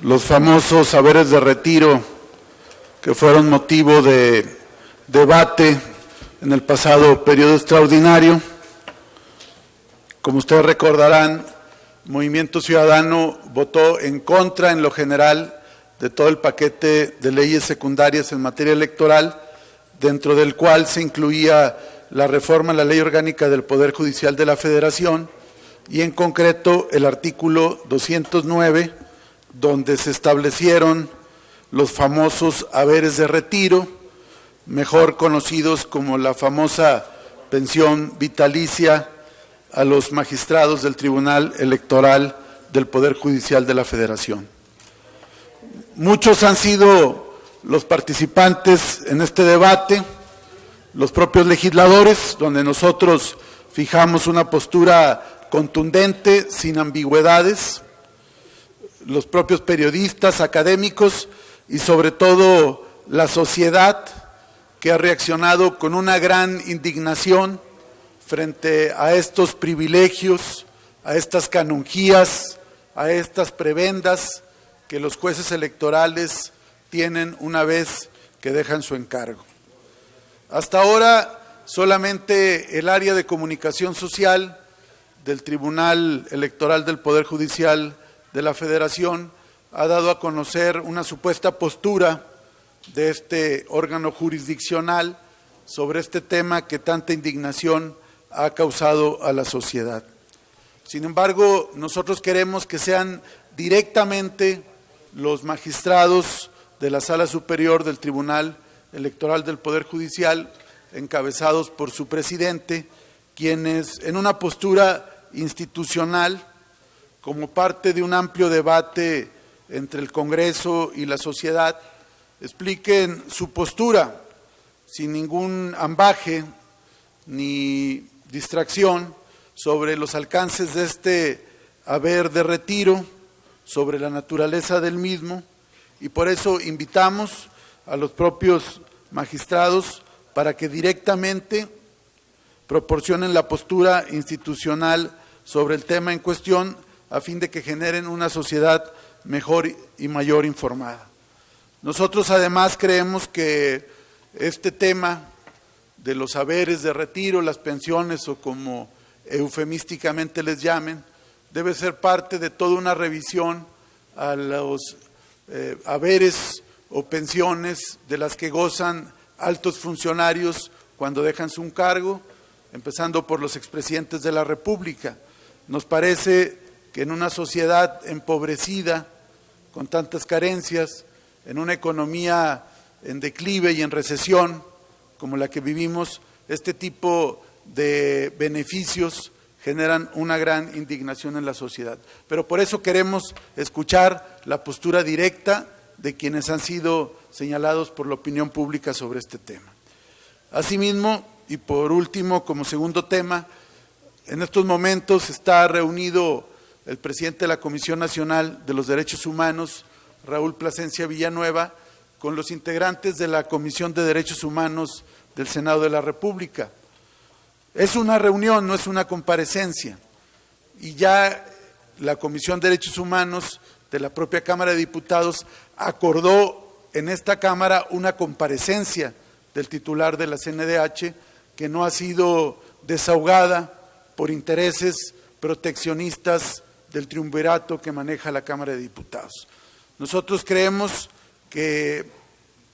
los famosos saberes de retiro que fueron motivo de debate en el pasado periodo extraordinario. Como ustedes recordarán, Movimiento Ciudadano votó en contra en lo general de todo el paquete de leyes secundarias en materia electoral, dentro del cual se incluía la reforma a la Ley Orgánica del Poder Judicial de la Federación y en concreto el artículo 209, donde se establecieron los famosos haberes de retiro, mejor conocidos como la famosa pensión vitalicia a los magistrados del Tribunal Electoral del Poder Judicial de la Federación. Muchos han sido los participantes en este debate, los propios legisladores, donde nosotros fijamos una postura contundente, sin ambigüedades, los propios periodistas, académicos y sobre todo la sociedad, que ha reaccionado con una gran indignación frente a estos privilegios, a estas canonjías, a estas prebendas que los jueces electorales tienen una vez que dejan su encargo. Hasta ahora solamente el área de comunicación social del Tribunal Electoral del Poder Judicial de la Federación ha dado a conocer una supuesta postura de este órgano jurisdiccional sobre este tema que tanta indignación ha causado a la sociedad. Sin embargo, nosotros queremos que sean directamente los magistrados de la Sala Superior del Tribunal Electoral del Poder Judicial, encabezados por su presidente, quienes en una postura institucional, como parte de un amplio debate entre el Congreso y la sociedad, expliquen su postura sin ningún ambaje ni distracción sobre los alcances de este haber de retiro, sobre la naturaleza del mismo, y por eso invitamos a los propios magistrados para que directamente proporcionen la postura institucional sobre el tema en cuestión, a fin de que generen una sociedad mejor y mayor informada. Nosotros además creemos que este tema de los haberes de retiro, las pensiones o como eufemísticamente les llamen, debe ser parte de toda una revisión a los haberes o pensiones de las que gozan altos funcionarios cuando dejan su cargo, empezando por los expresidentes de la República. Nos parece que en una sociedad empobrecida, con tantas carencias, en una economía en declive y en recesión como la que vivimos, este tipo de beneficios generan una gran indignación en la sociedad. Pero por eso queremos escuchar la postura directa de quienes han sido señalados por la opinión pública sobre este tema. Asimismo, y por último, como segundo tema, en estos momentos está reunido el presidente de la Comisión Nacional de los Derechos Humanos, Raúl Plasencia Villanueva, con los integrantes de la Comisión de Derechos Humanos del Senado de la República. Es una reunión, no es una comparecencia, y ya la Comisión de Derechos Humanos de la propia Cámara de Diputados acordó en esta Cámara una comparecencia del titular de la CNDH que no ha sido desahogada por intereses proteccionistas del triunvirato que maneja la Cámara de Diputados. Nosotros creemos que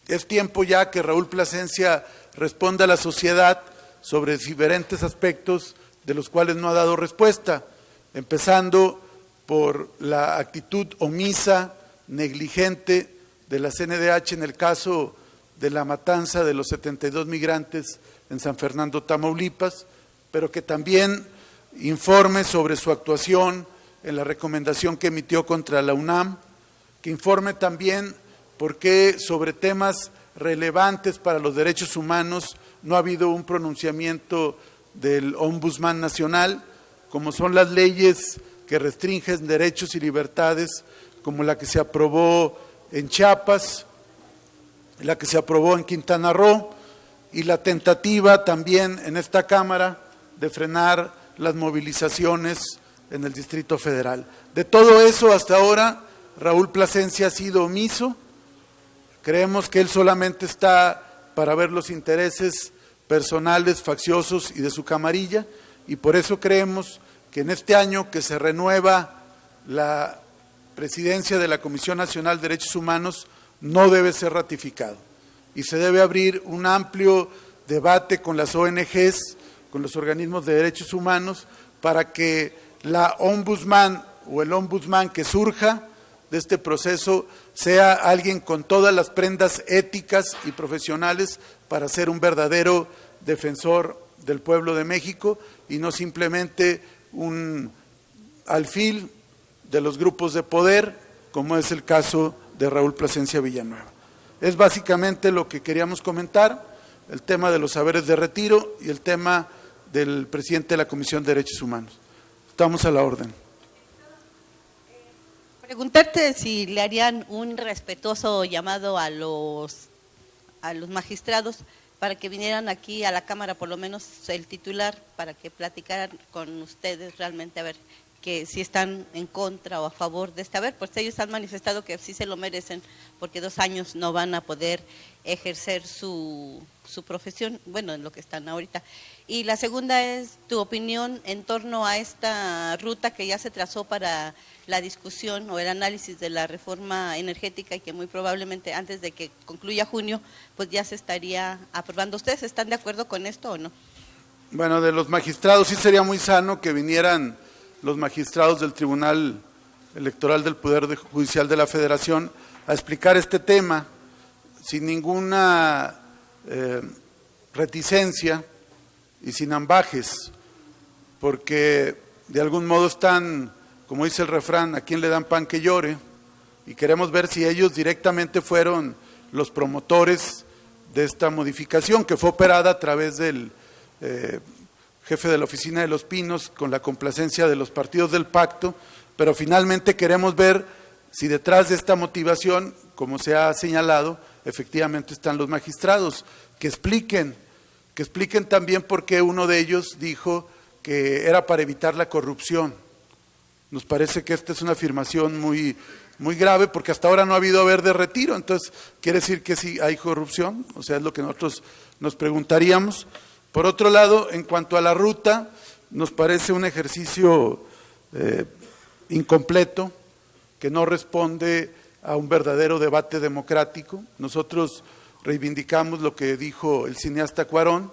es tiempo ya que Raúl Plasencia responda a la sociedad sobre diferentes aspectos de los cuales no ha dado respuesta, empezando por la actitud omisa, negligente de la CNDH en el caso de la matanza de los 72 migrantes en San Fernando, Tamaulipas, pero que también informe sobre su actuación en la recomendación que emitió contra la UNAM, que informe también por qué sobre temas relevantes para los derechos humanos no ha habido un pronunciamiento del Ombudsman Nacional, como son las leyes que restringen derechos y libertades, como la que se aprobó en Chiapas, la que se aprobó en Quintana Roo, y la tentativa también en esta Cámara de frenar las movilizaciones en el Distrito Federal. De todo eso hasta ahora Raúl Plasencia ha sido omiso. Creemos que él solamente está para ver los intereses personales, facciosos y de su camarilla, y por eso creemos que en este año que se renueva la presidencia de la Comisión Nacional de Derechos Humanos no debe ser ratificado y se debe abrir un amplio debate con las ONGs, con los organismos de derechos humanos, para que la ombudsman o el ombudsman que surja de este proceso sea alguien con todas las prendas éticas y profesionales para ser un verdadero defensor del pueblo de México y no simplemente un alfil de los grupos de poder, como es el caso de Raúl Plasencia Villanueva. Es básicamente lo que queríamos comentar, el tema de los saberes de retiro y el tema del presidente de la Comisión de Derechos Humanos. Estamos a la orden. Preguntarte si le harían un respetuoso llamado a los magistrados para que vinieran aquí a la Cámara, por lo menos el titular, para que platicaran con ustedes realmente a ver que si están en contra o a favor de esta. A ver, pues ellos han manifestado que sí se lo merecen porque 2 años no van a poder ejercer su profesión, bueno, en lo que están ahorita. Y la segunda es tu opinión en torno a esta ruta que ya se trazó para la discusión o el análisis de la reforma energética y que muy probablemente antes de que concluya junio, pues ya se estaría aprobando. ¿Ustedes están de acuerdo con esto o no? Bueno, de los magistrados sí sería muy sano que vinieran los magistrados del Tribunal Electoral del Poder Judicial de la Federación a explicar este tema sin ninguna reticencia y sin ambajes, porque de algún modo están, como dice el refrán, a quien le dan pan que llore, y queremos ver si ellos directamente fueron los promotores de esta modificación que fue operada a través del jefe de la Oficina de los Pinos con la complacencia de los partidos del pacto, pero finalmente queremos ver si detrás de esta motivación, como se ha señalado, efectivamente están los magistrados, que expliquen también por qué uno de ellos dijo que era para evitar la corrupción. Nos parece que esta es una afirmación muy grave, porque hasta ahora no ha habido haber de retiro, entonces quiere decir que sí hay corrupción, o sea, es lo que nosotros nos preguntaríamos. Por otro lado, en cuanto a la ruta, nos parece un ejercicio incompleto, que no responde a un verdadero debate democrático. Nosotros reivindicamos lo que dijo el cineasta Cuarón,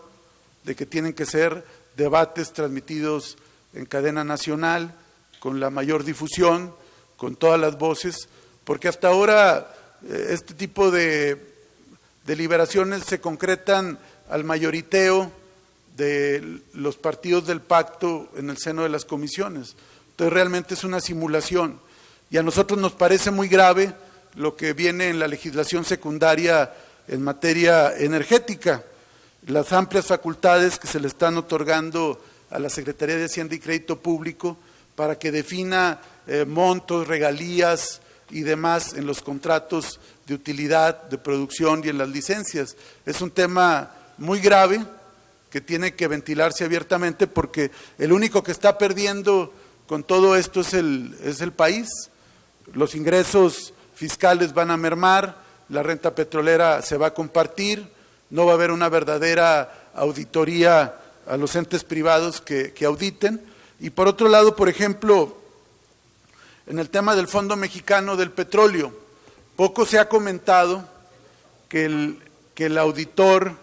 de que tienen que ser debates transmitidos en cadena nacional, con la mayor difusión, con todas las voces, porque hasta ahora este tipo de deliberaciones se concretan al mayoriteo de los partidos del pacto en el seno de las comisiones. Entonces realmente es una simulación y a nosotros nos parece muy grave lo que viene en la legislación secundaria en materia energética, las amplias facultades que se le están otorgando a la Secretaría de Hacienda y Crédito Público para que defina montos, regalías y demás en los contratos de utilidad, de producción y en las licencias. Es un tema muy grave que tiene que ventilarse abiertamente, porque el único que está perdiendo con todo esto es el país. Los ingresos fiscales van a mermar, la renta petrolera se va a compartir, no va a haber una verdadera auditoría a los entes privados que auditen. Y por otro lado, por ejemplo, en el tema del Fondo Mexicano del Petróleo, poco se ha comentado que el auditor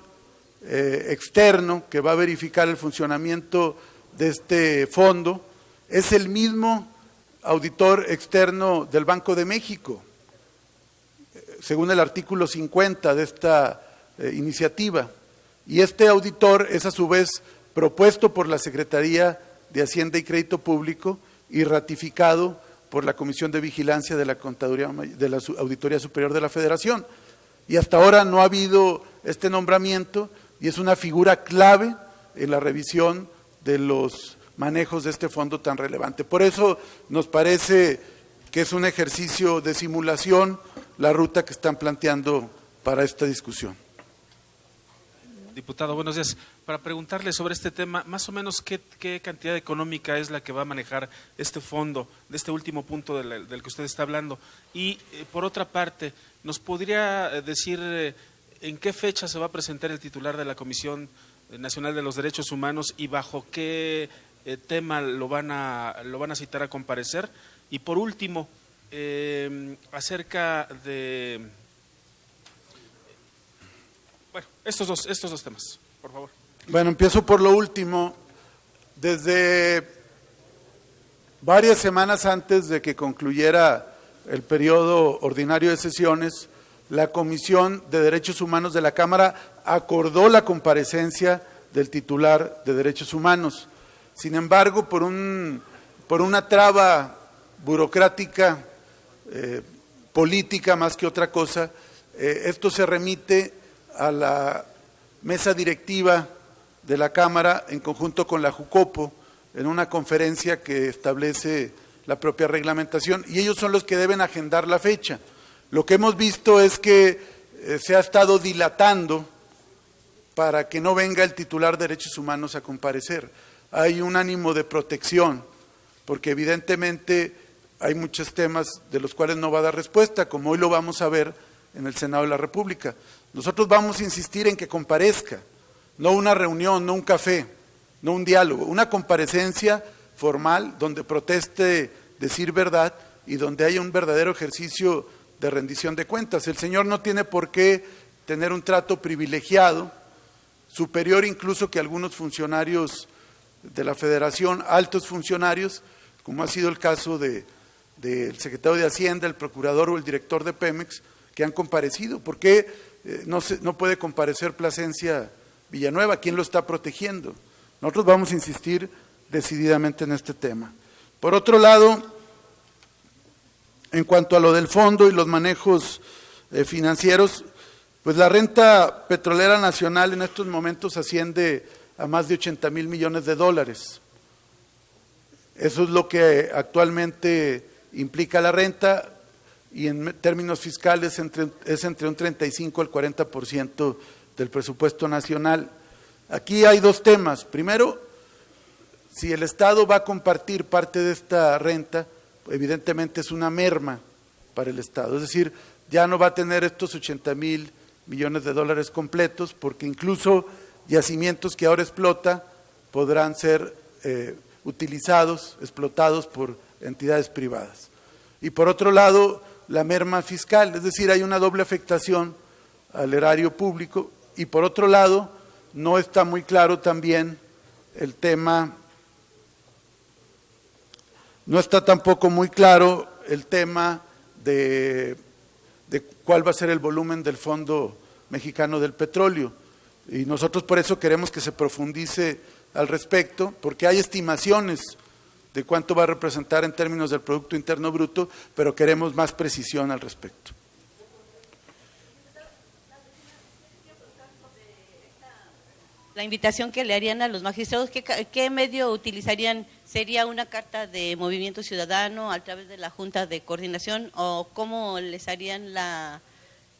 externo que va a verificar el funcionamiento de este fondo es el mismo auditor externo del Banco de México, según el artículo 50 de esta iniciativa. Y este auditor es a su vez propuesto por la Secretaría de Hacienda y Crédito Público y ratificado por la Comisión de Vigilancia de la Contaduría de la Auditoría Superior de la Federación. Y hasta ahora no ha habido este nombramiento y es una figura clave en la revisión de los manejos de este fondo tan relevante. Por eso nos parece que es un ejercicio de simulación la ruta que están planteando para esta discusión. Diputado, buenos días. Para preguntarle sobre este tema, más o menos qué cantidad económica es la que va a manejar este fondo, de este último punto del que usted está hablando. Y por otra parte, ¿nos podría decir en qué fecha se va a presentar el titular de la Comisión Nacional de los Derechos Humanos y bajo qué tema lo van a citar a comparecer? Y por último, acerca de… Bueno, estos dos temas, por favor. Bueno, empiezo por lo último. Desde varias semanas antes de que concluyera el periodo ordinario de sesiones, la Comisión de Derechos Humanos de la Cámara acordó la comparecencia del titular de Derechos Humanos. Sin embargo, por una traba burocrática, política más que otra cosa, esto se remite a la mesa directiva de la Cámara en conjunto con la Jucopo en una conferencia que establece la propia reglamentación, y ellos son los que deben agendar la fecha. Lo que hemos visto es que se ha estado dilatando para que no venga el titular de Derechos Humanos a comparecer. Hay un ánimo de protección, porque evidentemente hay muchos temas de los cuales no va a dar respuesta, como hoy lo vamos a ver en el Senado de la República. Nosotros vamos a insistir en que comparezca, no una reunión, no un café, no un diálogo, una comparecencia formal donde proteste decir verdad y donde haya un verdadero ejercicio de rendición de cuentas. El señor no tiene por qué tener un trato privilegiado, superior incluso que algunos funcionarios de la Federación, altos funcionarios, como ha sido el caso del secretario de Hacienda, el procurador o el director de Pemex, que han comparecido. ¿Por qué no puede comparecer Plasencia Villanueva? ¿Quién lo está protegiendo? Nosotros vamos a insistir decididamente en este tema. Por otro lado, en cuanto a lo del fondo y los manejos financieros, pues la renta petrolera nacional en estos momentos asciende a más de 80,000 millones de dólares. Eso es lo que actualmente implica la renta, y en términos fiscales es entre un 35 al 40% del presupuesto nacional. Aquí hay dos temas. Primero, si el Estado va a compartir parte de esta renta, evidentemente es una merma para el Estado. Es decir, ya no va a tener estos 80,000 millones de dólares completos, porque incluso yacimientos que ahora explota podrán ser utilizados, explotados por entidades privadas. Y por otro lado, la merma fiscal, es decir, hay una doble afectación al erario público, y por otro lado, no está muy claro también el tema, no está tampoco muy claro el tema de cuál va a ser el volumen del Fondo Mexicano del Petróleo, y nosotros por eso queremos que se profundice al respecto, porque hay estimaciones de cuánto va a representar en términos del Producto Interno Bruto, pero queremos más precisión al respecto. La invitación que le harían a los magistrados, ¿qué medio utilizarían? ¿Sería una carta de Movimiento Ciudadano a través de la Junta de Coordinación, o cómo les harían la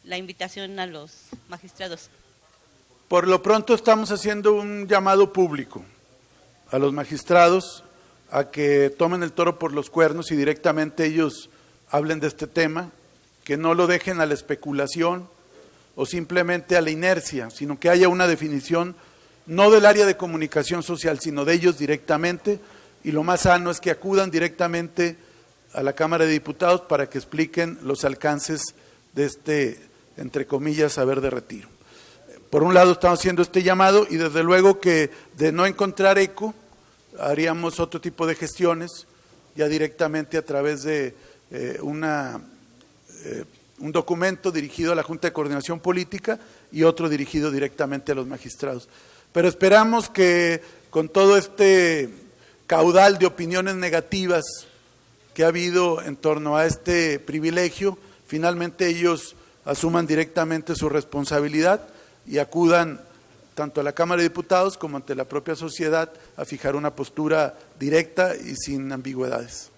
invitación a los magistrados? Por lo pronto estamos haciendo un llamado público a los magistrados a que tomen el toro por los cuernos y directamente ellos hablen de este tema, que no lo dejen a la especulación o simplemente a la inercia, sino que haya una definición no del área de comunicación social, sino de ellos directamente, y lo más sano es que acudan directamente a la Cámara de Diputados para que expliquen los alcances de este, entre comillas, saber de retiro. Por un lado estamos haciendo este llamado, y desde luego que de no encontrar eco, haríamos otro tipo de gestiones, ya directamente a través de un documento dirigido a la Junta de Coordinación Política y otro dirigido directamente a los magistrados. Pero esperamos que con todo este caudal de opiniones negativas que ha habido en torno a este privilegio, finalmente ellos asuman directamente su responsabilidad y acudan tanto a la Cámara de Diputados como ante la propia sociedad a fijar una postura directa y sin ambigüedades.